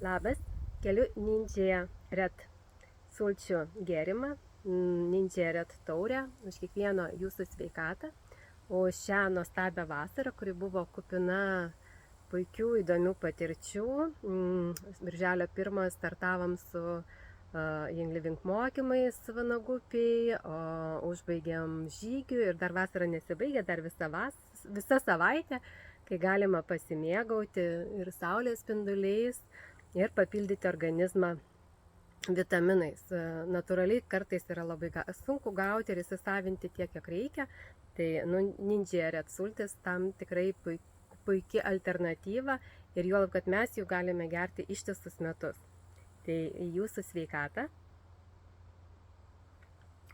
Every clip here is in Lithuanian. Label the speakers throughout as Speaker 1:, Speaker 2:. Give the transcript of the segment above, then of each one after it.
Speaker 1: Labas, keliu Ninja Red sulčių gėrimą, Ninja Red taurę, už kiekvieno jūsų sveikatą, už šią nuostabią vasarą, kuri buvo kupina puikių įdomių patirčių. Birželio 1 startavom su Young Living mokymais Vanagupiai, o užbaigėm žygių ir dar vasara nesibaigė, dar visa savaitė, kai galima pasimėgauti ir saulės spinduliais ir papildyti organizmą vitaminais. Natūraliai kartais yra labai sunku gauti ir įsisavinti tiek, kiek reikia. Tai Ninja Red sultis tam tikrai puikia alternatyva ir juolab, kad mes jų galime gerti ištisus metus. Tai jūsų sveikatą.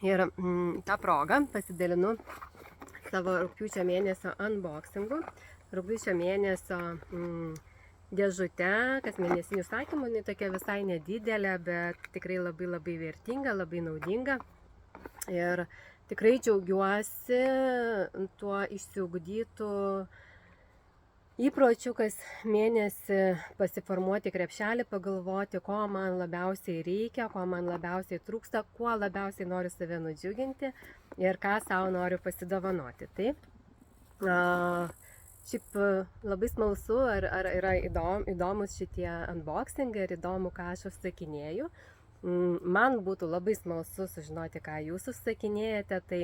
Speaker 1: Ir tą progą pasidalinu savo rugpjūčio mėnesio unboxingu. Rugpjūčio mėnesio dėžute, kas mėnesinių užsakymų, jinai tokia visai nedidelė, bet tikrai labai vertinga, labai naudinga. Ir tikrai džiaugiuosi tuo išsiugdytų įpročių, kas mėnesį pasiformuoti krepšelį, pagalvoti, ko man labiausiai reikia, ko man labiausiai trūksta, kuo labiausiai noriu save nudžiuginti ir ką savo noriu pasidovanoti. Šiaip labai smalsu, ar yra įdomus šitie unboxingai ir įdomu, ką aš užsakinėju. Man būtų labai smalsu sužinoti, ką jūs užsakinėjate, tai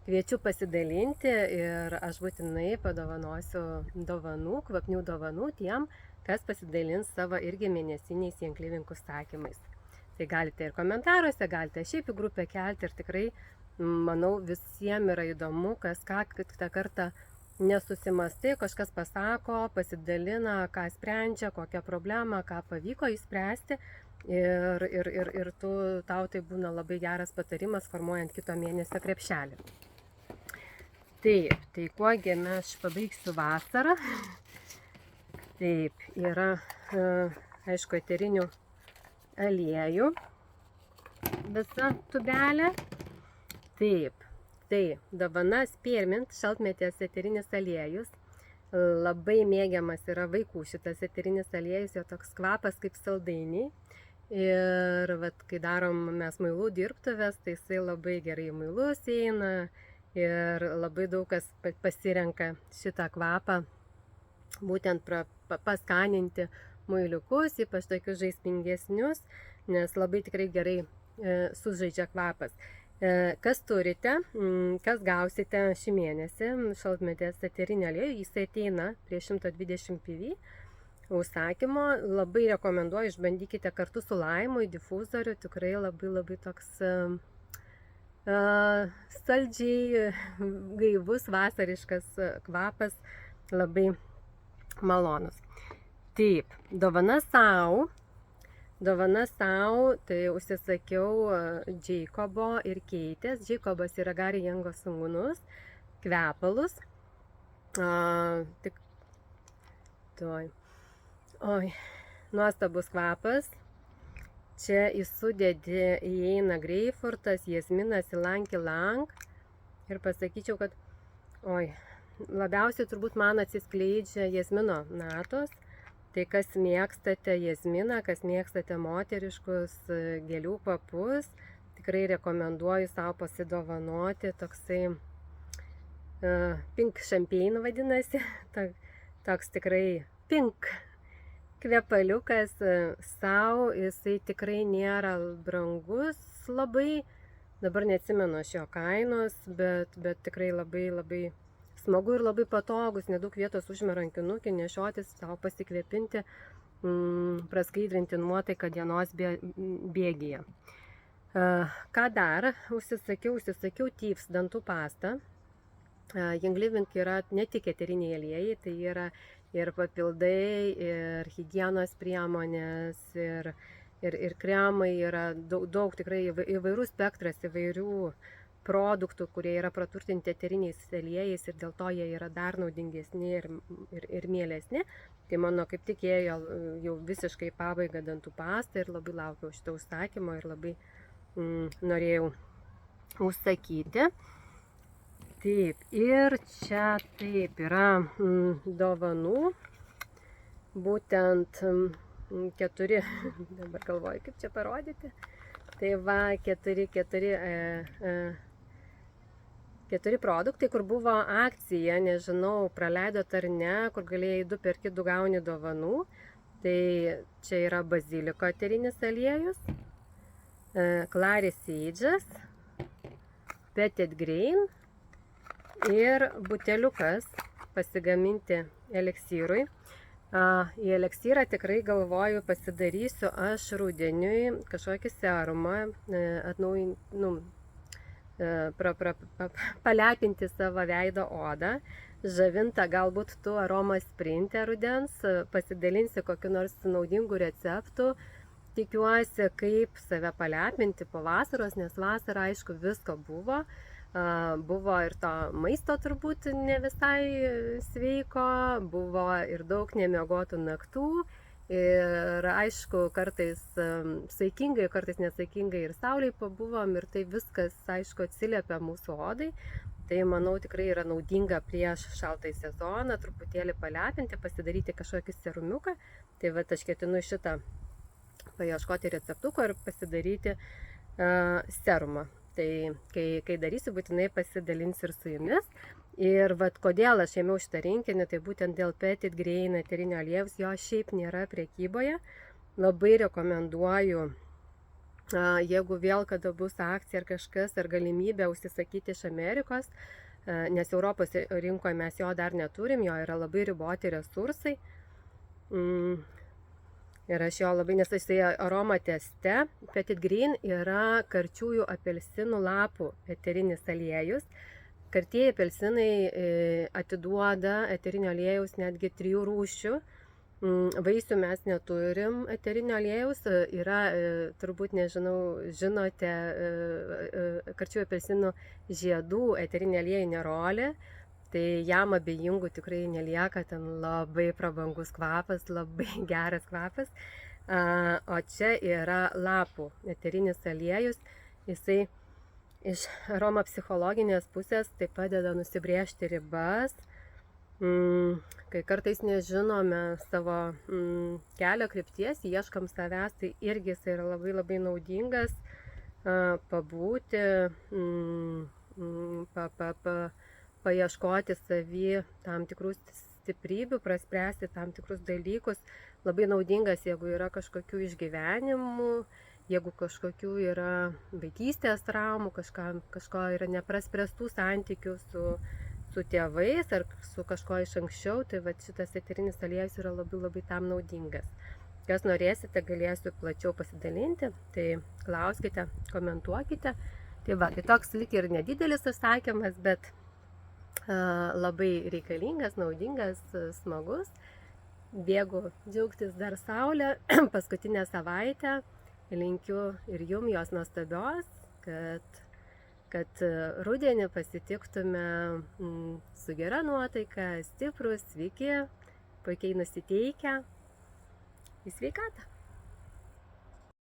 Speaker 1: kviečiu pasidalinti ir aš būtinai padovanosiu dovanų, kvapnių dovanų tiem, kas pasidalins savo irgi mėnesiniais Young Living užsakymais. Tai galite ir komentaruose, galite šiaip į grupę kelti ir tikrai, manau, visiems yra įdomu, kas ką kitą kartą nesusimastai, kažkas pasako, pasidalina, ką sprendžia, kokią problemą, ką pavyko išspręsti ir tau tai būna labai geras patarimas formuojant kito mėnesio krepšelį. Taip, tai kuogi aš pabaigsiu vasarą. Taip, yra, aišku, eterinių aliejų visa tubelė. Taip. Tai dovana Spearmint šaltmetės eterinis aliejus. Labai mėgiamas yra vaikų šitas eterinis aliejus, jo toks kvapas kaip saldainiai. Ir kai darom mes muilų dirbtuvės, tai jisai labai gerai muilus eina ir labai daug kas pasirenka šitą kvapą būtent paskaninti muiliukus, ypač tokius žaismingesnius, nes labai tikrai gerai sužaidžia kvapas. Kas turite, kas gausite šį mėnesį šaltmetės eterinį aliejų, jis ateina prie 120 PV užsakymo. Labai rekomenduoju, išbandykite kartu su laimu į difuzorių, tikrai labai toks saldžiai gaivus, vasariškas kvapas, labai malonus. Taip, dovana sau. Tai užsisakiau Jacobo ir Keitės. Jacobas yra Gary Youngo sūnus, kvepalus. Nuostabus kvapas. Čia į sudėtį įeina greipfrutas, jasminas, ylang-ylang. Ir pasakyčiau, kad labiausiai turbūt man atsiskleidžia jasmino natos. Tai kas mėgstate jasminą, kas mėgstate moteriškus gėlių kvapus, tikrai rekomenduoju savo pasidovanoti toksai pink champagne vadinasi, toks tikrai pink kvepaliukas savo, jisai tikrai nėra brangus labai, dabar neatsimenu aš jo kainos, bet tikrai labai smagu ir labai patogus, nedaug vietos užima rankinukį, nešiotis, savo pasikvėpinti, praskaidrinti nuotaiką dienos bėgyje. Ką dar? Užsisakiau Thieves dantų pastą. Young Living yra ne tik eteriniai aliejai, tai yra ir papildai, ir higienos priemonės, ir kremai, yra daug tikrai įvairus spektras įvairių produktų, kurie yra praturtinti eteriniais aliejais ir dėl to jie yra dar naudingesni ir mielesni. Tai mano kaip tik ėjo jau visiškai pabaiga dantų pasta ir labai laukiau šito užsakymo ir labai norėjau užsakyti. Taip, ir čia taip yra dovanų, būtent 4, dabar galvoju, kaip čia parodyti. Tai va, 4 produktai, kur buvo akcija, nežinau, praleidot ar ne, kur galėjai 2 perki 2 gauni dovanų. Tai čia yra baziliko eterinis aliejus, Clary Sages, Petit Grain ir buteliukas pasigaminti eliksyrui. Į eliksyrą tikrai galvoju pasidarysiu aš rudeniui kažkokį serumą, palepinti savo veido odą, žavintą galbūt tu aromas sprinte rudens, pasidalinsiu kokiu nors naudingų receptų, tikiuosi kaip save palepinti po vasaros, nes vasara aišku visko buvo. Buvo ir to maisto turbūt ne visai sveiko, buvo ir daug nemiegotų naktų ir aišku kartais saikingai, kartais nesaikingai ir saulėj pabuvom ir tai viskas aišku atsiliepia mūsų odai. Tai manau tikrai yra naudinga prieš šaltąjį sezoną truputėlį palepinti, pasidaryti kažkokį serumiuką. Tai va aš ketinu šitą paieškoti receptuko ir pasidaryti serumą. Tai kai darysiu, būtinai pasidalinsiu ir su jumis. Ir vat kodėl aš ėmiau šitą rinkinį, tai būtent dėl Petit Grain eterinio aliejaus, jo šiaip nėra prekyboje. Labai rekomenduoju, jeigu vėl kada bus akcija ar kažkas, ar galimybė užsisakyti iš Amerikos, nes Europos rinkoje mes jo dar neturim, jo yra labai riboti resursai. Ir aš jo labai, nes jisai aroma teste. Petit Grain yra karčiųjų apelsinų lapų eterinis aliejus. Kartieji apelsinai atiduoda eterinio aliejaus netgi 3 rūšių. Vaisių mes neturim eterinio aliejaus. Yra, turbūt nežinau, žinote, karčiųjų apelsinų žiedų eterinį aliejų nerolį. Tai jam abejingų tikrai nelieka, ten labai prabangus kvapas, labai geras kvapas. O čia yra lapų eterinis aliejus, jisai iš aromapsichologinės pusės tai padeda nusibrėžti ribas. Kai kartais nežinome savo kelio krypties, ieškam savęs, tai irgi jisai yra labai labai naudingas pabūti, paieškoti savy tam tikrų stiprybių, praspręsti tam tikrus dalykus. Labai naudingas, jeigu yra kažkokių išgyvenimų, jeigu kažkokių yra vaikystės traumų, kažko yra nepraspręstų santykių su tėvais ar su kažko iš anksčiau, tai va šitas eterinis aliejus yra labai labai tam naudingas. Kas norėsite, galėsiu plačiau pasidalinti, tai klauskite, komentuokite. Tai va, tai toks lyg ir nedidelis užsakymas, bet labai reikalingas, naudingas, smagus. Bėgu džiaugtis dar saulę, paskutinę savaitę. Linkiu ir jum jos nuostabios, kad rudenį pasitiktume su gera nuotaika, stiprus, sveiki, puikiai nusiteikę. Į sveikatą!